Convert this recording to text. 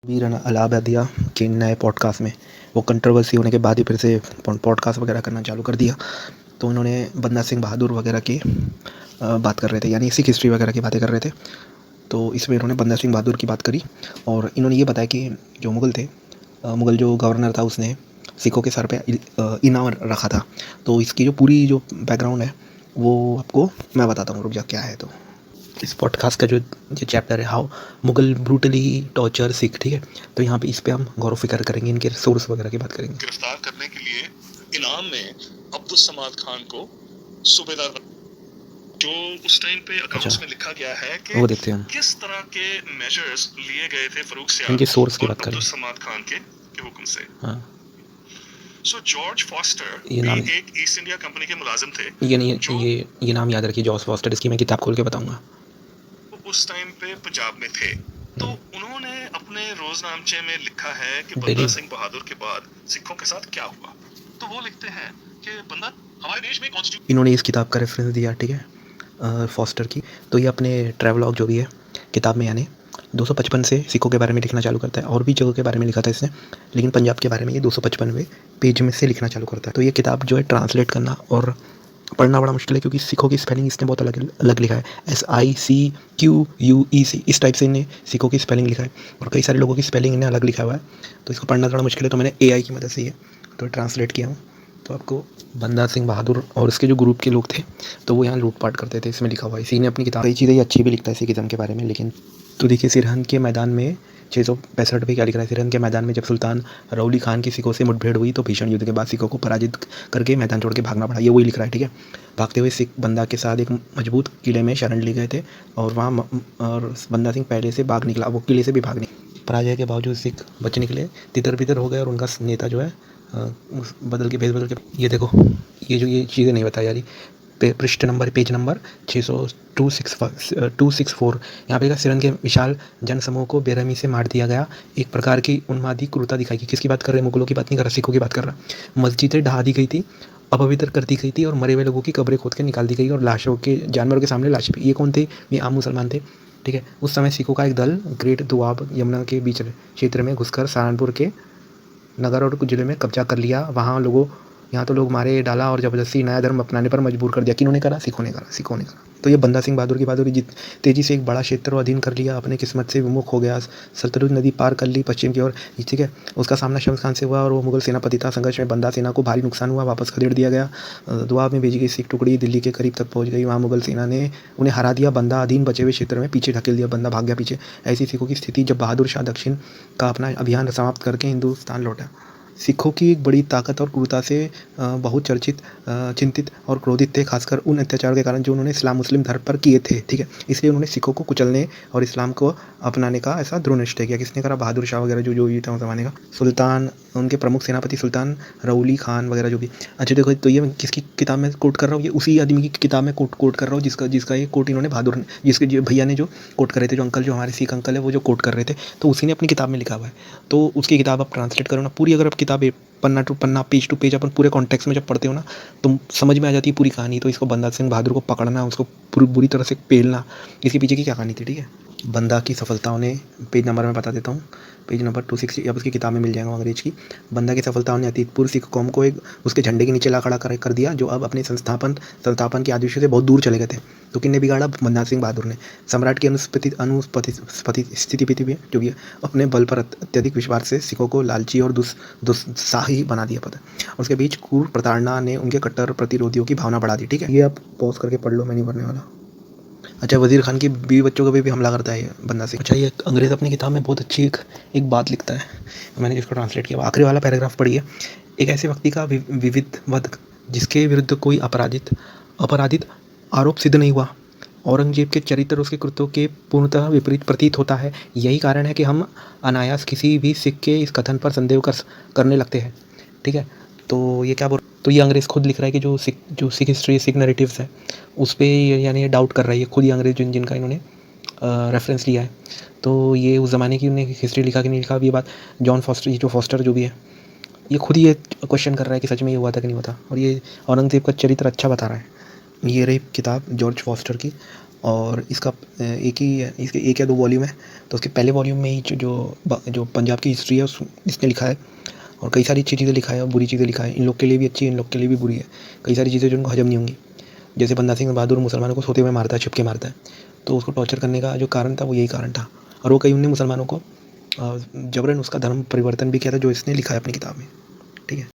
वीर अलाहाबादिया के नए पॉडकास्ट में वो कंट्रोवर्सी होने के बाद ही फिर से पॉडकास्ट वगैरह करना चालू कर दिया। तो उन्होंने बंदा सिंह बहादुर वगैरह की बात कर रहे थे, यानी सिख हिस्ट्री वगैरह की बातें कर रहे थे। तो इसमें इन्होंने बंदा सिंह बहादुर की बात करी और इन्होंने ये बताया कि जो मुग़ल थे, मुग़ल जो गवर्नर था उसने सिखों के सर पे इनाम रखा था। तो इसकी जो पूरी जो बैकग्राउंड है वो आपको मैं बताता हूँ, रुक जा क्या है। तो इस पॉडकास्ट का जो ये चैप्टर है, how Mughal brutally torture Sikh, ठीक है। तो यहाँ पे इस पे हम गौर फिक्र करेंगे, इनके सोर्स वगैरह की बात करेंगे। गिरफ्तार करने के लिए इनाम में अब्दुल समाद खान को सूबेदार, जो उस टाइम पे अकाउंट्स में लिखा गया है कि वो देखते हैं हम, किस तरह के मेजर्स लिए गए थे फरूख इनके सियाल सोर्स की और बात अब्दुल करेंगे। समाद खान के हुक्म से। हाँ, सो जॉर्ज फॉस्टर ये भी नाम एक ईस्ट इंडिया कंपनी के मुलाजिम थे। ये नहीं जो ये नाम याद रखिए, जॉर्ज फॉस्टर। इसकी मैं किताब खोल के बताऊंगा। उस टाइम पे पंजाब में थे। तो उन्होंने अपने रोजनामचे में लिखा है कि डेली बंदा सिंह बहादुर के बाद सिखों के साथ क्या हुआ। तो वो लिखते हैं कि बंदा हमारे देश में कॉन्स्टिट्यूशन, इन्होंने इस किताब का रेफरेंस दिया, ठीक है, फॉस्टर की। तो ये अपने ट्रैवलॉग जो भी है किताब में, यानी 255 से सिखों के बारे में लिखना चालू करता है। और भी जगह के बारे में लिखा था इसने, लेकिन पंजाब के बारे में ये 255वें पेज में से लिखना चालू करता है। तो ये किताब जो है ट्रांसलेट करना और पढ़ना बड़ा मुश्किल है, क्योंकि सिखों की स्पेलिंग इसने बहुत अलग अलग लिखा है। SICQUEC इस टाइप से इन्हें सिखों की स्पेलिंग लिखा है, और कई सारे लोगों की स्पेलिंग इन्हें अलग लिखा हुआ है। तो इसको पढ़ना थोड़ा मुश्किल है, तो मैंने AI की मदद से ये तो ट्रांसलेट किया हूँ। तो आपको बंदा सिंह बहादुर और उसके जो ग्रुप के लोग थे, तो वो यहाँ लूटपाट करते थे, इसमें लिखा हुआ है। इसी ने अपनी किताब, कई चीज़ें अच्छी भी लिखता है सिखिज़म के बारे में। लेकिन तो देखिए, सिरहंद के मैदान में 665 पे क्या लिख रहा है। सिरहंद के मैदान में जब सुल्तान रौली खान की सिखों से मुठभेड़ हुई, तो भीषण युद्ध के बाद सिखों को पराजित करके मैदान छोड़ के भागना पड़ा। ये वही लिख रहा है, ठीक है। भागते हुए सिख बंदा के साथ एक मजबूत किले में शरण ली गए थे, और वहाँ और बंदा सिंह पहले से भाग निकला, वो किले से भी भाग निकला। पराजय के बावजूद सिख बच निकले, तितर बितर हो गए, और उनका नेता जो है बदल के भेज बदल के, ये देखो, ये चीज़ें नहीं बताई जा रही। पृष्ठ नंबर, पेज नंबर 264 यहाँ पे सिरन के विशाल जनसमूह को बेरहमी से मार दिया गया। एक प्रकार की उन्मादी क्रूरता दिखाई गई। किसकी बात कर रहे हैं? मुगलों की बात नहीं कर रहा, सिखों की बात कर रहा। मस्जिदें ढहा दी गई थी, अपवित्र कर दी गई थी, और मरे हुए लोगों की कब्रें खोद के निकाल दी गई, और लाशों के, जानवरों के सामने लाशें भी। ये कौन थे? ये आम मुसलमान थे, ठीक है। उस समय सिखों का एक दल ग्रेट दुआब यमुना के बीच क्षेत्र में घुसकर सहारनपुर के नगर और कुछ जिले में कब्जा कर लिया। यहाँ तो लोग मारे डाला और ज़बरदस्ती नया धर्म अपनाने पर मजबूर कर दिया। किन्होंने करा? सिखों ने करा, सिखों ने करा। तो ये बंदा सिंह बहादुर की बहादुरी, जीत तेजी से एक बड़ा क्षेत्र अधीन कर लिया, अपने किस्मत से विमुख हो गया, सतलुज नदी पार कर ली पश्चिम की ओर, ठीक है। उसका सामना शम्स खान से हुआ, और वो मुगल सेनापति था। संघर्ष में बंदा सेना को भारी नुकसान हुआ, वापस खदेड़ दिया गया। दुआब में भेजी गई सिख टुकड़ी दिल्ली के करीब तक पहुंच गई। वहाँ मुगल सेना ने उन्हें हरा दिया। बंदा अधीन बचे हुए क्षेत्र में पीछे ढकेल दिया, बंदा भाग गया पीछे। ऐसी सिखों की स्थिति जब बहादुर शाह दक्षिण का अपना अभियान समाप्त करके हिंदुस्तान लौटा। सिखों की एक बड़ी ताकत और क्रूरता से बहुत चिंतित और क्रोधित थे, खासकर उन अत्याचारों के कारण जो उन्होंने इस्लाम मुस्लिम धर्म पर किए थे, ठीक है। इसलिए उन्होंने सिखों को कुचलने और इस्लाम को अपनाने का ऐसा दृढ़ निश्चय किया। किसने करा? बहादुर शाह वगैरह जो भी था उस ज़माने का सुल्तान, उनके प्रमुख सेनापति सुल्तान रौली खान वगैरह जो भी। अच्छा देखो, तो ये मैं किसकी किताब में कोट कर रहा हूँ? ये उसी आदमी की किताब में कोट कर रहा हूँ जिसका ये कोट इन्होंने बहादुर ने, जिसके जो भैया ने जो कोट कर रहे थे, जो अंकल, जो हमारे सिख अंकल है, वो जो कोट कर रहे थे, तो उसी ने अपनी किताब में लिखा हुआ है। तो उसकी किताब आप ट्रांसलेट करो ना पूरी, अगर आप किताब पन्ना टू पन्ना, पेज टू पेज अपन पूरे कॉन्टेक्स्ट में जब पढ़ते हो ना, तो समझ में आ जाती है पूरी कहानी। तो इसको बंदा सिंह बहादुर को पकड़ना, उसको बुरी तरह से पेलना, इसके पीछे की क्या कहानी थी, ठीक है। बंदा की सफलताओं ने, पेज नंबर मैं बता देता हूँ, पेज नंबर 260, अब उसकी किताब में मिल जाएगा अंग्रेज की। बंदा की सफलताओं ने अतीत पूर्व सिख कौम को एक उसके झंडे के नीचे ला खड़ा कर दिया, जो अब अपने संस्थापन के आदेशों से बहुत दूर चले गए थे। तो किसने बिगाड़ा? बंदा सिंह बहादुर ने। सम्राट की स्थिति भी, जो भी अपने बल पर अत्यधिक विश्वास से सिखों को लालची और दुस्साही बना दिया पता। उसके बीच क्रूर प्रताड़ना ने उनके कट्टर प्रतिरोधियों की भावना बढ़ा दी, ठीक है। ये आप पॉज करके पढ़ लो, मैं नहीं पढ़ने वाला। अच्छा, वजीर खान की बीवी बच्चों को भी हमला करता है ये बंदा सिंह। अच्छा, ये अंग्रेज़ अपनी किताब में बहुत अच्छी एक बात लिखता है, मैंने जिसको ट्रांसलेट किया। आखिरी वाला पैराग्राफ पढ़िए। एक ऐसे व्यक्ति का विविध वध जिसके विरुद्ध कोई अपराधित आरोप सिद्ध नहीं हुआ। औरंगजेब के चरित्र उसके कृत्यों के पूर्णतः विपरीत प्रतीत होता है। यही कारण है कि हम अनायास किसी भी सिख के इस कथन पर संदेह करने लगते हैं, ठीक है। तो ये क्या बोल, तो ये अंग्रेज़ खुद लिख रहा है कि जो सिख हिस्ट्री, सिख नैरेटिव्स है, उस पर यानी ये डाउट कर रहा है। ये खुद ही अंग्रेज़ जिनका इन्होंने रेफरेंस लिया है। तो ये उस ज़माने की उन्होंने हिस्ट्री लिखा कि नहीं लिखा, अब ये बात जॉन फॉस्टर, ये जो फॉस्टर जो भी है, ये खुद ही ये क्वेश्चन कर रहा है कि सच में ये हुआ था कि नहीं हुआ था। और ये औरंगज़ेब का चरित्र अच्छा बता रहा है। ये रही किताब जॉर्ज फॉस्टर की, और इसका एक ही इसके 1 या 2 वॉल्यूम है। तो उसके पहले वॉल्यूम में ही जो पंजाब की हिस्ट्री है इसने लिखा है और कई सारी अच्छी चीज़ें लिखा है और बुरी चीज़ें लिखा है। इन लोग के लिए भी अच्छी है, इन लोग के लिए भी बुरी है। कई सारी चीज़ें जो उनको हजम नहीं होंगी। जैसे बंदा सिंह बहादुर मुसलमानों को सोते हुए मारता है, छिप के मारता है, तो उसको टॉर्चर करने का जो कारण था वो यही कारण था। और वो कई उनने मुसलमानों को जबरन उसका धर्म परिवर्तन भी किया था, जो इसने लिखा है अपनी किताब में। ठीक है।